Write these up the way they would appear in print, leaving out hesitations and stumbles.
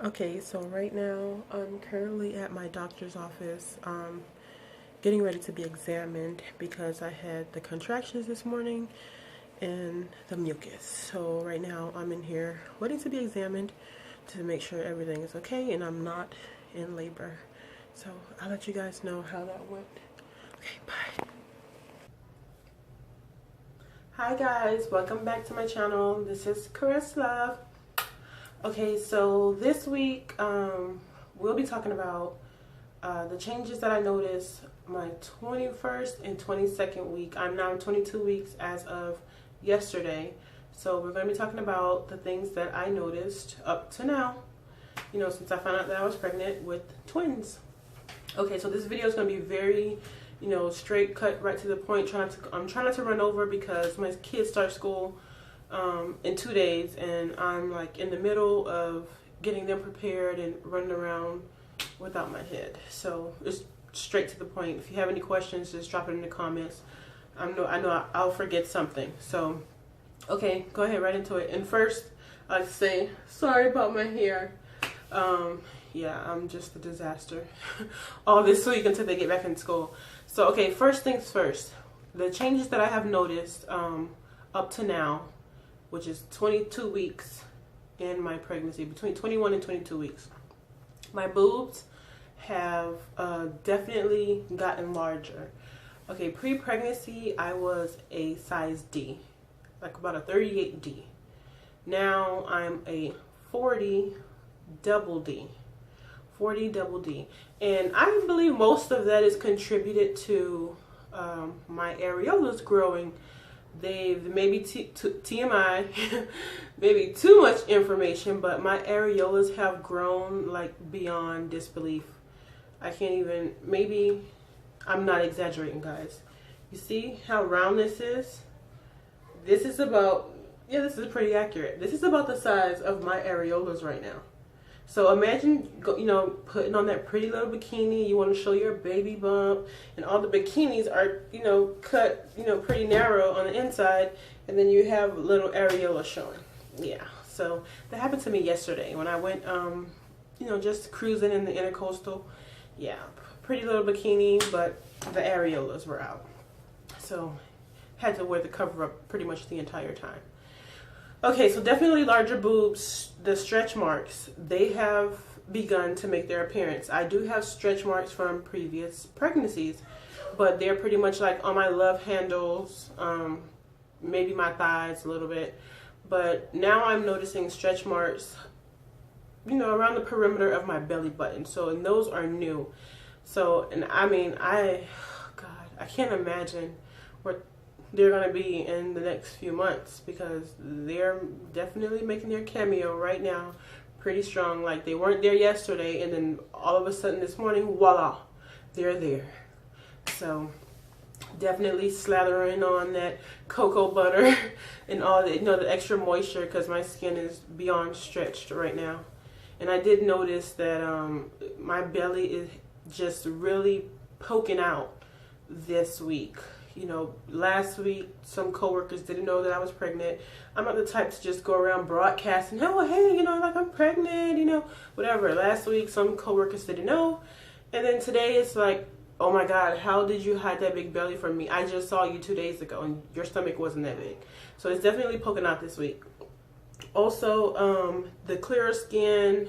Okay, so right now I'm currently at my doctor's office, getting ready to be examined because I had the contractions this morning and the mucus. So right now I'm in here waiting to be examined to make sure everything is okay and I'm not in labor. So I'll let you guys know how that went. Okay, bye. Hi guys, welcome back to my channel. This is Caress Love. Okay, so this week we'll be talking about the changes that I noticed my 21st and 22nd week. I'm now 22 weeks as of yesterday. So we're going to be talking about the things that I noticed up to now, since I found out that I was pregnant with twins. Okay, so this video is going to be very, straight cut, right to the point. I'm trying not to run over because my kids start school in 2 days, and I'm like in the middle of getting them prepared and running around without my head. So it's straight to the point. If you have any questions, just drop it in the comments. I know I'll forget something. So okay, go ahead right into it. And first, I'd say sorry about my hair. Yeah, I'm just a disaster all this week until they get back in school. So okay, first things first, the changes that I have noticed up to now, which is 22 weeks in my pregnancy, between 21 and 22 weeks. My boobs have definitely gotten larger. Okay, pre-pregnancy, I was a size D, like about a 38D. Now I'm a 40 double D. 40 double D. And I believe most of that is contributed to my areolas growing. They've maybe TMI, maybe too much information, but my areolas have grown like beyond disbelief. I can't even, maybe I'm not exaggerating, guys. You see how round this is? This is about, yeah, this is pretty accurate. This is about the size of my areolas right now. So imagine, putting on that pretty little bikini. You want to show your baby bump, and all the bikinis are, cut, pretty narrow on the inside, and then you have little areola showing. Yeah, so that happened to me yesterday when I went, just cruising in the intercoastal. Yeah, pretty little bikini, but the areolas were out. So had to wear the cover up pretty much the entire time. Okay, so definitely larger boobs. The stretch marks, they have begun to make their appearance. I do have stretch marks from previous pregnancies, but they're pretty much like on my love handles, maybe my thighs a little bit. But now I'm noticing stretch marks, around the perimeter of my belly button. So, and those are new. So, and I mean, God, I can't imagine what they're going to be in the next few months, because they're definitely making their cameo right now pretty strong. Like they weren't there yesterday, and then all of a sudden this morning, voila, they're there. So definitely slathering on that cocoa butter and all the, the extra moisture, because my skin is beyond stretched right now. And I did notice that my belly is just really poking out this week. Last week, some coworkers didn't know that I was pregnant. I'm not the type to just go around broadcasting, oh, hey, like I'm pregnant, whatever. Last week, some coworkers didn't know. And then today, it's like, oh my God, how did you hide that big belly from me? I just saw you 2 days ago, and your stomach wasn't that big. So it's definitely poking out this week. Also, the clearer skin.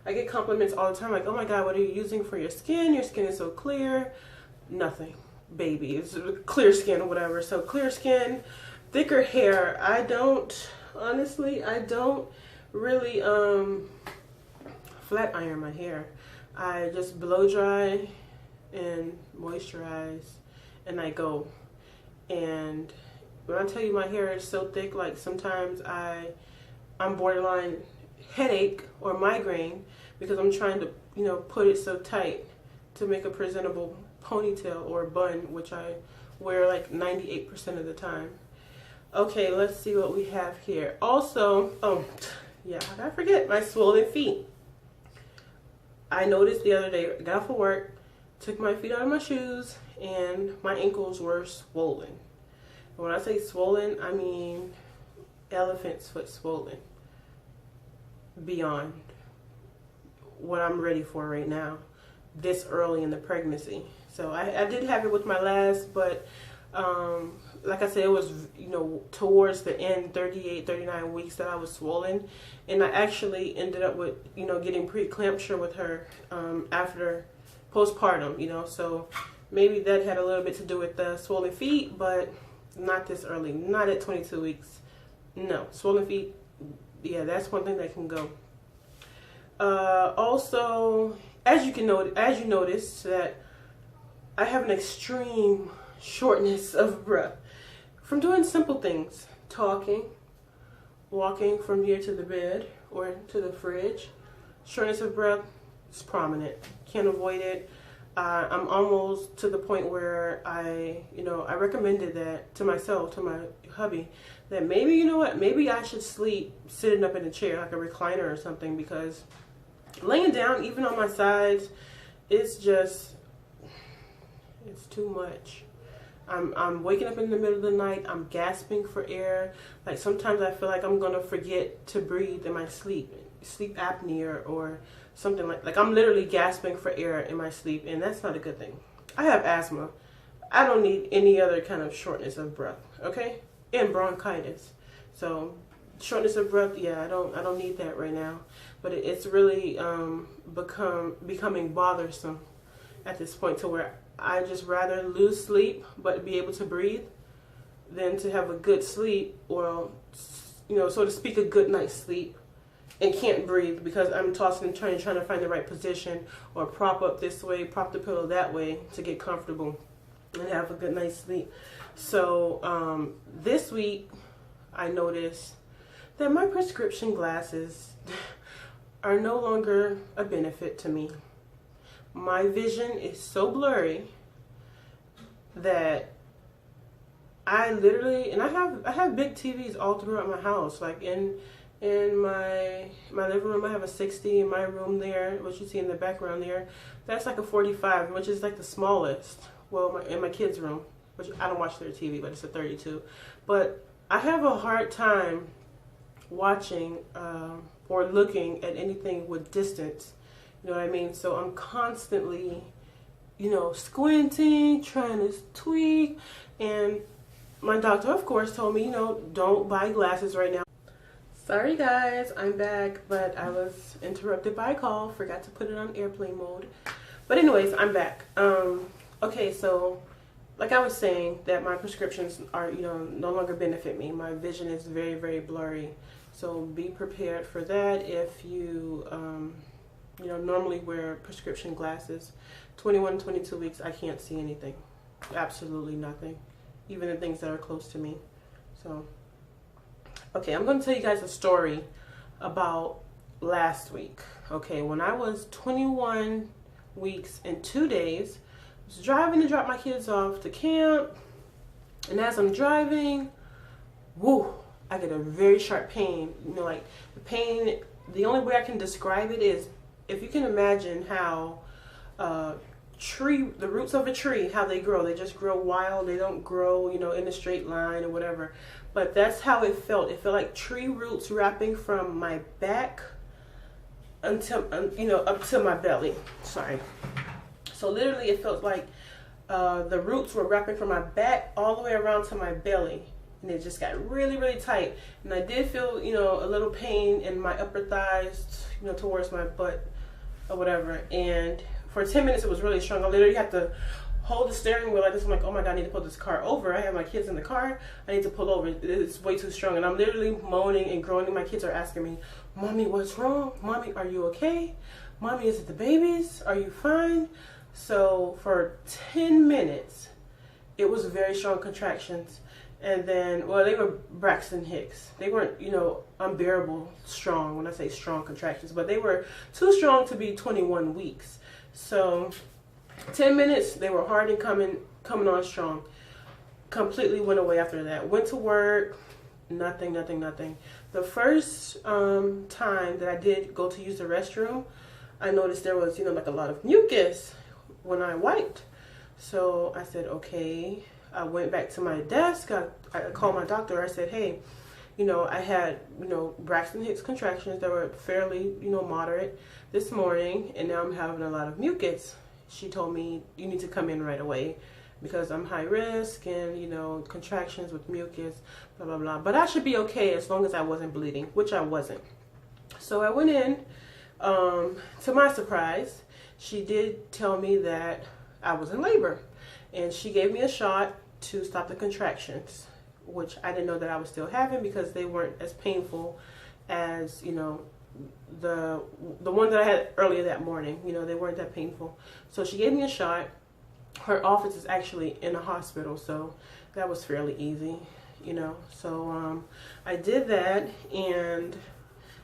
I get compliments all the time, like, oh my God, what are you using for your skin? Your skin is so clear. Nothing. Baby, it's clear skin or whatever. So clear skin, thicker hair. I don't really flat iron my hair. I just blow dry and moisturize, and I go. And when I tell you my hair is so thick, like sometimes I'm borderline headache or migraine, because I'm trying to put it so tight to make a presentable ponytail or bun, which I wear like 98% of the time. Okay, let's see what we have here. Also, oh yeah, how did I forget my swollen feet? I noticed the other day, I got off of work, took my feet out of my shoes, and my ankles were swollen. And when I say swollen, I mean elephant's foot swollen. Beyond what I'm ready for right now, this early in the pregnancy. So I did have it with my last, but like I said, it was, you know, towards the end, 38, 39 weeks that I was swollen. And I actually ended up with, you know, getting preeclampsia with her after postpartum, you know. So maybe that had a little bit to do with the swollen feet, but not this early, not at 22 weeks. No, swollen feet, yeah, that's one thing that can go. Also, as you notice that I have an extreme shortness of breath from doing simple things, talking, walking from here to the bed or to the fridge. Shortness of breath is prominent. Can't avoid it. I'm almost to the point where I recommended that to myself, to my hubby, that maybe, you know what, maybe I should sleep sitting up in a chair, like a recliner or something, because laying down, even on my sides, it's too much. I'm waking up in the middle of the night. I'm gasping for air. Like sometimes I feel like I'm gonna forget to breathe in my sleep apnea or something like I'm literally gasping for air in my sleep, and that's not a good thing. I have asthma. I don't need any other kind of shortness of breath, okay? And bronchitis. So shortness of breath, yeah, I don't need that right now. But it's really becoming bothersome at this point, to where I just rather lose sleep but be able to breathe than to have a good sleep, or, you know, so to speak, a good night's sleep and can't breathe because I'm tossing and turning, trying to find the right position, or prop up this way, prop the pillow that way to get comfortable and have a good night's sleep. So this week I noticed that my prescription glasses are no longer a benefit to me. My vision is so blurry that I literally, and I have big TVs all throughout my house. Like in my living room, I have a 60. In my room there, what you see in the background there, that's like a 45, which is like the smallest. Well, in my kids' room, which I don't watch their TV, but it's a 32. But I have a hard time watching or looking at anything with distance. You know what I mean? So I'm constantly, you know, squinting, trying to tweak. And my doctor, of course, told me, you know, don't buy glasses right now. Sorry guys, I'm back, but I was interrupted by a call. Forgot to put it on airplane mode. But anyways, I'm back. Okay, so like I was saying, that my prescriptions are, you know, no longer benefit me. My vision is very, very blurry. So be prepared for that if you, you know, normally wear prescription glasses. 21, 22 weeks, I can't see anything. Absolutely nothing. Even the things that are close to me. So, okay, I'm going to tell you guys a story about last week. Okay, when I was 21 weeks and 2 days, I was driving to drop my kids off to camp. And as I'm driving, whoo, I get a very sharp pain. You know, like the pain, the only way I can describe it is, if you can imagine how the roots of a tree, how they grow. They just grow wild. They don't grow, you know, in a straight line or whatever. But that's how it felt. It felt like tree roots wrapping from my back until, you know, up to my belly. Sorry. So literally it felt like the roots were wrapping from my back all the way around to my belly. And it just got really, really tight. And I did feel, you know, a little pain in my upper thighs, you know, towards my butt or whatever. And for 10 minutes, it was really strong. I literally had to hold the steering wheel like this. I'm like, oh my God, I need to pull this car over. I have my kids in the car. I need to pull over. It's way too strong. And I'm literally moaning and groaning. My kids are asking me, Mommy, what's wrong? Mommy, are you okay? Mommy, is it the babies? Are you fine? So for 10 minutes, it was very strong contractions. And then, well, they were Braxton Hicks. They weren't, you know, unbearable strong when I say strong contractions, but they were too strong to be 21 weeks. So 10 minutes, they were hard and coming on strong. Completely went away after that. Went to work, nothing. The first time that I did go to use the restroom, I noticed there was, you know, like a lot of mucus when I wiped. So I said, okay. I went back to my desk. I called my doctor. I said, hey, You know, I had, you know, Braxton Hicks contractions that were fairly, you know, moderate this morning, and now I'm having a lot of mucus. She told me you need to come in right away because I'm high risk and, you know, contractions with mucus, blah, blah, blah. But I should be okay as long as I wasn't bleeding, which I wasn't. So I went in. To my surprise, she did tell me that I was in labor, and she gave me a shot to stop the contractions, which I didn't know that I was still having because they weren't as painful as, you know, the one that I had earlier that morning. You know, they weren't that painful. So she gave me a shot. Her office is actually in a hospital, so that was fairly easy, you know. So I did that, and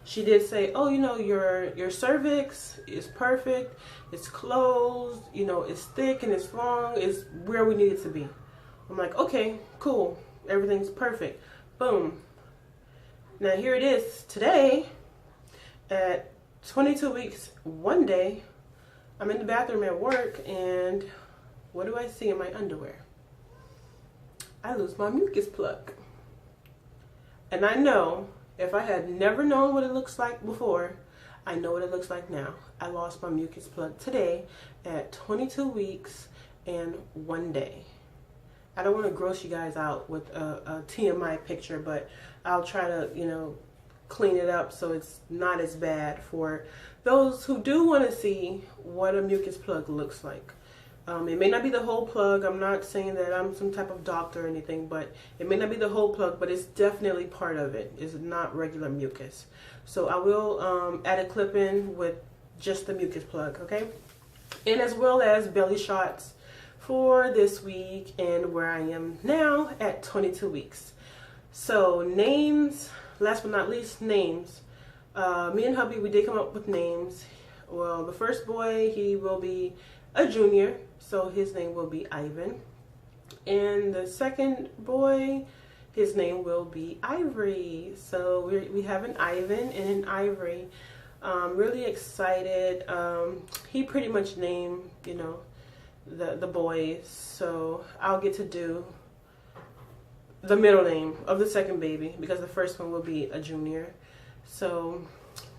she did say, oh, you know, your cervix is perfect, it's closed, you know, it's thick and it's long, it's where we need it to be. I'm like, okay, cool, everything's perfect. Boom. Now here it is today at 22 weeks, 1 day. I'm in the bathroom at work, and what do I see in my underwear? I lose my mucus plug. And I know if I had never known what it looks like before, I know what it looks like now. I lost my mucus plug today at 22 weeks and 1 day. I don't want to gross you guys out with a TMI picture, but I'll try to, you know, clean it up so it's not as bad for those who do want to see what a mucus plug looks like. It may not be the whole plug. I'm not saying that I'm some type of doctor or anything, but it may not be the whole plug, but it's definitely part of it. It's not regular mucus. So I will add a clip in with just the mucus plug, okay? And as well as belly shots for this week and where I am now at 22 weeks. So names, last but not least, names. Me and hubby, we did come up with names. Well, the first boy, he will be a junior, so his name will be Ivan. And the second boy, his name will be Ivory. So we have an Ivan and an Ivory. Really excited. He pretty much named, you know, the boys, so I'll get to do the middle name of the second baby because the first one will be a junior. So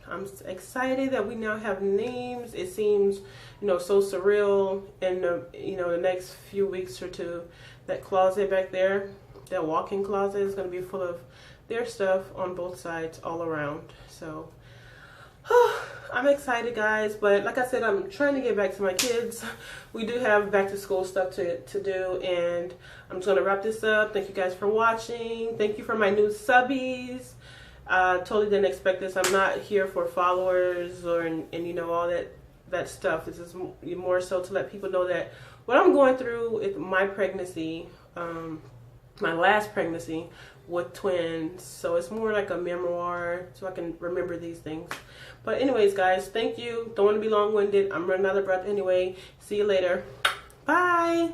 I'm excited that we now have names. It seems, you know, so surreal in the, you know, the next few weeks or two. That closet back there, that walk-in closet, is going to be full of their stuff on both sides all around. So I'm excited, guys, but like I said, I'm trying to get back to my kids. We do have back to school stuff to do, and I'm just going to wrap this up. Thank you guys for watching. Thank you for my new subbies. Totally didn't expect this. I'm not here for followers or and you know, all that stuff. This is more so to let people know that what I'm going through with my pregnancy, my last pregnancy with twins. So it's more like a memoir so I can remember these things. But anyways, guys, thank you. Don't want to be long-winded. I'm running out of breath anyway. See you later. Bye.